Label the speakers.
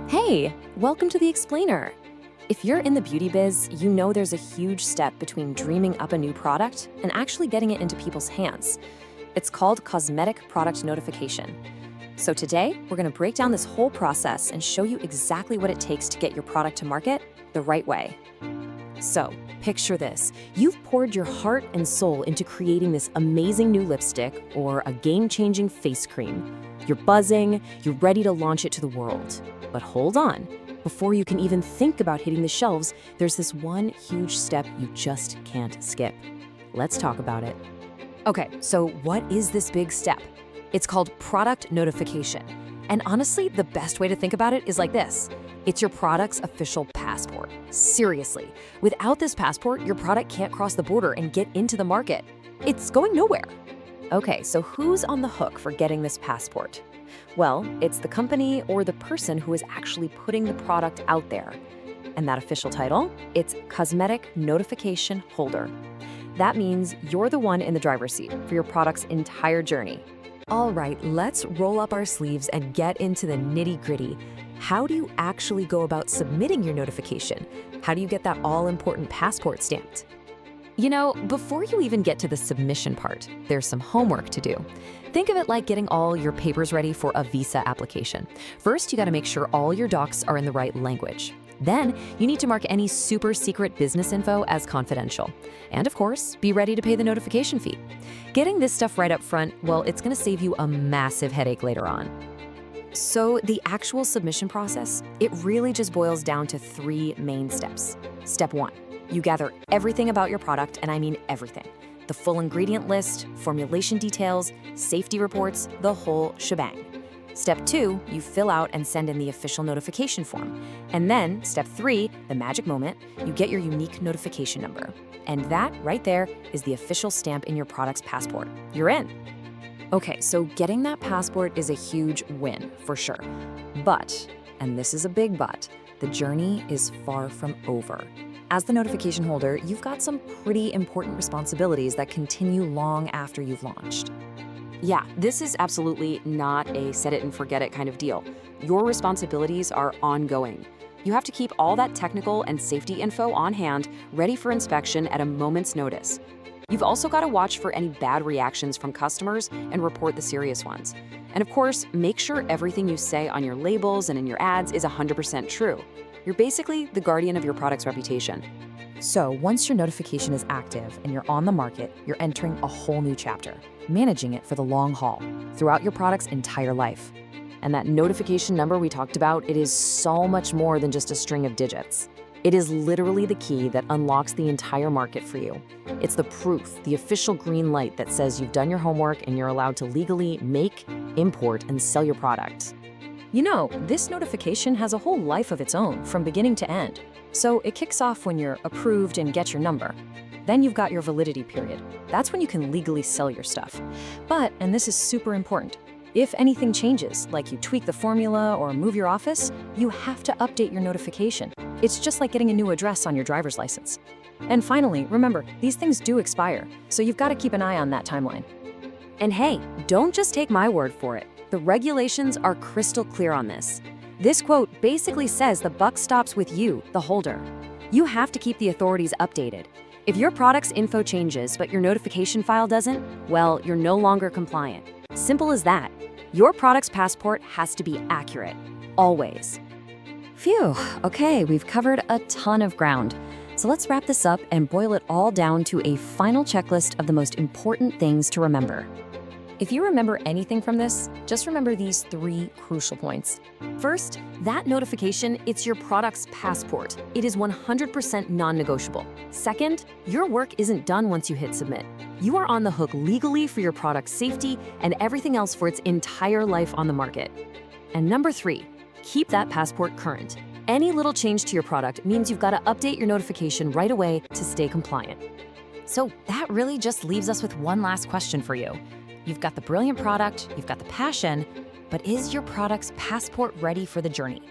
Speaker 1: Hey, welcome to The Explainer. If you're in the beauty biz, you know there's a huge step between dreaming up a new product and actually getting it into people's hands. It's called cosmetic product notification. So today, we're going to break down this whole process and show you exactly what it takes to get your product to market the right way. So, picture this. You've poured your heart and soul into creating this amazing new lipstick or a game-changing face cream. You're buzzing, you're ready to launch it to the world. But hold on. Before you can even think about hitting the shelves, there's this one huge step you just can't skip. Let's talk about it. Okay, so what is this big step? It's called product notification. And honestly, the best way to think about it is like this. It's your product's official passport. Seriously, without this passport, your product can't cross the border and get into the market. It's going nowhere. Okay, so who's on the hook for getting this passport? Well, it's the company or the person who is actually putting the product out there. And that official title? It's Cosmetic Notification Holder. That means you're the one in the driver's seat for your product's entire journey. All right, let's roll up our sleeves and get into the nitty-gritty. How do you actually go about submitting your notification? How do you get that all-important passport stamped? You know, before you even get to the submission part, there's some homework to do. Think of it like getting all your papers ready for a visa application. First, you gotta make sure all your docs are in the right language. Then, you need to mark any super secret business info as confidential. And of course, be ready to pay the notification fee. Getting this stuff right up front, well, it's gonna save you a massive headache later on. So the actual submission process, it really just boils down to three main steps. Step one, you gather everything about your product, and I mean everything. The full ingredient list, formulation details, safety reports, the whole shebang. Step two, you fill out and send in the official notification form. And then, step three, the magic moment, you get your unique notification number. And that, right there, is the official stamp in your product's passport. You're in. Okay, so getting that passport is a huge win, for sure. But, and this is a big but, the journey is far from over. As the notification holder, you've got some pretty important responsibilities that continue long after you've launched. Yeah, this is absolutely not a set it and forget it kind of deal. Your responsibilities are ongoing. You have to keep all that technical and safety info on hand, ready for inspection at a moment's notice. You've also got to watch for any bad reactions from customers and report the serious ones. And of course, make sure everything you say on your labels and in your ads is 100% true. You're basically the guardian of your product's reputation. So once your notification is active and you're on the market, you're entering a whole new chapter, managing it for the long haul, throughout your product's entire life. And that notification number we talked about, it is so much more than just a string of digits. It is literally the key that unlocks the entire market for you. It's the proof, the official green light that says you've done your homework and you're allowed to legally make, import, and sell your product. You know, this notification has a whole life of its own, from beginning to end. So it kicks off when you're approved and get your number. Then you've got your validity period. That's when you can legally sell your stuff. But, and this is super important, if anything changes, like you tweak the formula or move your office, you have to update your notification. It's just like getting a new address on your driver's license. And finally, remember, these things do expire, so you've got to keep an eye on that timeline. And hey, don't just take my word for it. The regulations are crystal clear on this. This quote basically says the buck stops with you, the holder. You have to keep the authorities updated. If your product's info changes but your notification file doesn't, well, you're no longer compliant. Simple as that. Your product's passport has to be accurate, always. Phew, okay, we've covered a ton of ground. So let's wrap this up and boil it all down to a final checklist of the most important things to remember. If you remember anything from this, just remember these three crucial points. First, that notification, it's your product's passport. It is 100% non-negotiable. Second, your work isn't done once you hit submit. You are on the hook legally for your product's safety and everything else for its entire life on the market. And number three, keep that passport current. Any little change to your product means you've got to update your notification right away to stay compliant. So that really just leaves us with one last question for you. You've got the brilliant product, you've got the passion, but is your product's passport ready for the journey?